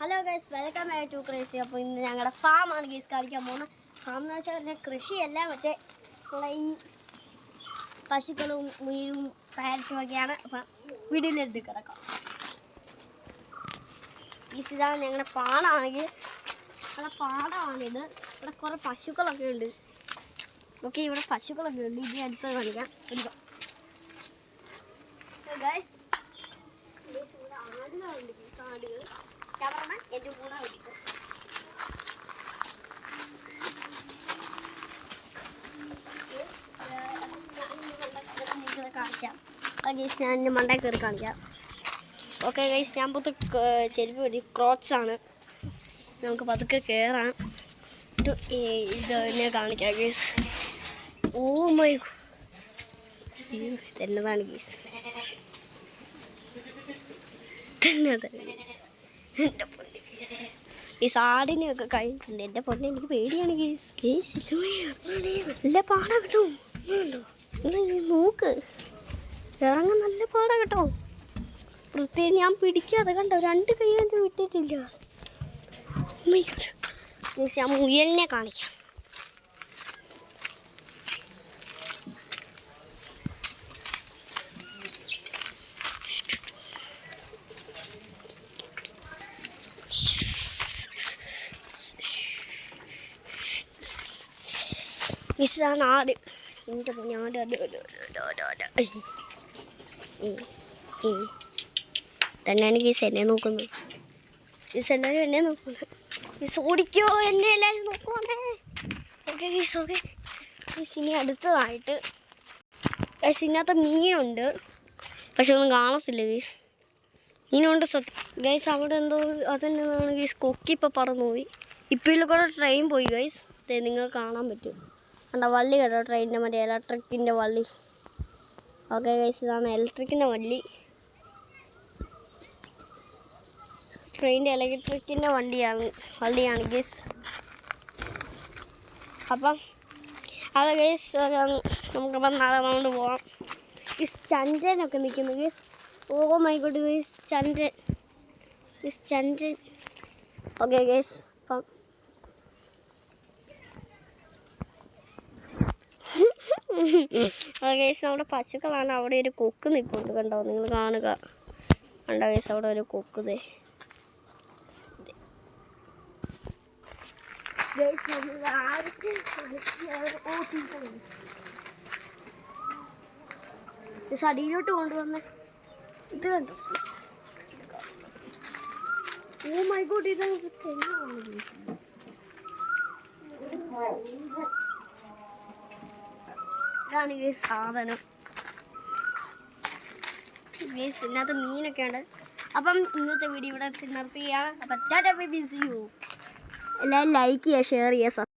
Hello guys, welcome back to crazy. അപ്പോൾ ഇന്ന് ഞങ്ങളുടെ ഫാമാണ് ഗൈസ് കാണിക്കാൻ പോകുന്നത്. ഫാം എന്ന് വെച്ചാൽ പിന്നെ കൃഷിയല്ല, മറ്റേ ഈ പശുക്കളും മുയലും പാരറ്റും ഒക്കെയാണ്. അപ്പം വീടിലെടുത്ത് കിടക്കാം. ഇതാണ് ഞങ്ങളുടെ പാടാണെങ്കിൽ ഇവിടെ പാടമാണിത്. ഇവിടെ കുറേ പശുക്കളൊക്കെ ഉണ്ട്. ഓക്കെ, ഇവിടെ പശുക്കളൊക്കെ ഉണ്ട്. ഇനി അടുത്ത് കാണിക്കാം. എടുക്കാം ഗൈസ്. ഇവിടെ ആടുകളുണ്ട്. ആടുകൾ ക്യാമറമാൻ എൻ്റെ കൂടെ വിളിക്കും. കാണിക്കാം. ഗൈസ്, ഞാൻ എൻ്റെ മണ്ടയിൽ കയറി കാണിക്കാം. ഓക്കെ ഗൈസ്, ഞാൻ പുറത്ത് ചെരുപ്പ് വേണ്ടി ക്രോക്സാണ്. നമുക്ക് പതുക്കെ കയറാം. ഇത് തന്നെ കാണിക്കാം ഗൈസ്. ഓ മൈ ഇതെന്നതാണ് ഗൈസ്. എൻ്റെ പൊന്നെ ഈ സാടിനെയൊക്കെ കഴിഞ്ഞിട്ടുണ്ട്. എൻ്റെ പൊന്നെ എനിക്ക് പേടിയാണ് ഗേസ്. ഗേസ് നല്ല പാടാ കേട്ടോ. നോക്ക്, ഇറങ്ങാൻ നല്ല പാടാ കേട്ടോ. പ്രത്യേകിച്ച് ഞാൻ പിടിക്കാതെ കണ്ടോ, 2 കൈ എൻ്റെ വിട്ടിട്ടില്ല. ഗേസ്, ഞാൻ മുയലിനെ കാണിക്കാം. മിസ്സാണ് ആട്. എൻ്റെ ആട് തന്നെയാണ് ഗീസ് എന്നെ നോക്കുന്നത്. ഗീസ് എല്ലാവരും എന്നെ നോക്കുന്നത്. ഗീസ് ഓടിക്കോ, എന്നെ എല്ലാവരും നോക്കുവാണേ. ഓക്കെ ഗീസ്, ഓക്കെ ഗീസ്. ഇനി അടുത്തതായിട്ട് ഗീസ് ഇതിനകത്ത് മീനുണ്ട്, പക്ഷെ ഒന്നും കാണത്തില്ല ഗീസ്. മീനുണ്ട് സത്യം ഗൈസ്. അവിടെ എന്തോ അതെന്നാണ് ഗീസ്, കൊക്കി ഇപ്പോൾ പറന്നു പോയി. ഇപ്പോൾ ഇതിൽ കൂടെ ട്രെയിൻ പോയി ഗൈസ്. നിങ്ങൾക്ക് കാണാൻ പറ്റും. കണ്ട വള്ളി കേട്ടോ, ട്രെയിനിൻ്റെ മറ്റേ ഇലക്ട്രിക്കിൻ്റെ വള്ളി. ഓക്കെ ഗൈസ്, ഇതാണ് ഇലക്ട്രിക്കിൻ്റെ വള്ളിയാണ് ട്രെയിനിൻ്റെ ഇലക്ട്രിക്കിൻ്റെ വള്ളിയാണ് ഗൈസ്. അപ്പം അത് ഗൈസ്, നമുക്കപ്പം നാളെ കൊണ്ട് പോവാം. ഗൈസ്, ചന്ദ്രനൊക്കെ നിൽക്കുന്നു guys. Oh my god guys, ചന്ദ്രൻ. ഓക്കെ ഗൈസ്, അപ്പം ഗൈസ് നമ്മുടെ പശുക്കളാണ്. അവിടെ ഒരു കൊക്ക് നിൽപ്പുണ്ട് കണ്ടോ, നിങ്ങൾ കാണുക. കണ്ടോ ഗൈസ്, അവിടെ ഒരു കൊക്ക്. അടിയിലോട്ട് കൊണ്ടുവന്ന ഇത് കണ്ടോ. ഓ മൈ ഗോഡ്, ഇതാണ് ഈ സാധനം. ഇതിനകത്ത് മീനൊക്കെ ഉണ്ട്. അപ്പം ഇന്നത്തെ വീഡിയോ ഇവിടെ നിർത്തുകയാണ്. അപ്പം tata bye bye, see you. എല്ലാവരും ലൈക്ക് ചെയ്യുക, ഷെയർ ചെയ്യുക.